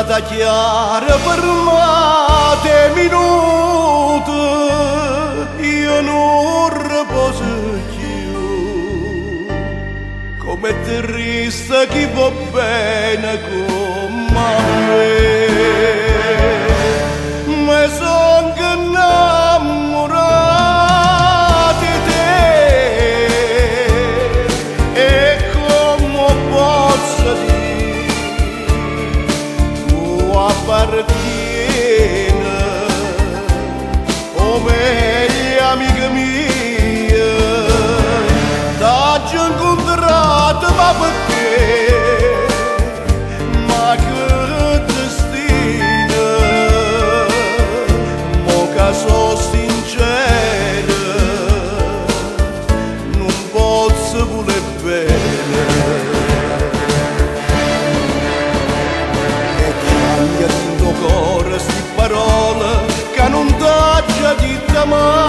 strada chiara fermate minuti, io non riposo più, come triste chi va bene come me. Mi son innamorato di te, e come posso dire, tu appartieni come gli amici miei. T'ho incontrato ma perché? Ma che destino, mo che so sincero, non posso voler bene. E cambia in tuo cuore sti parole che non t'ho già dette mai.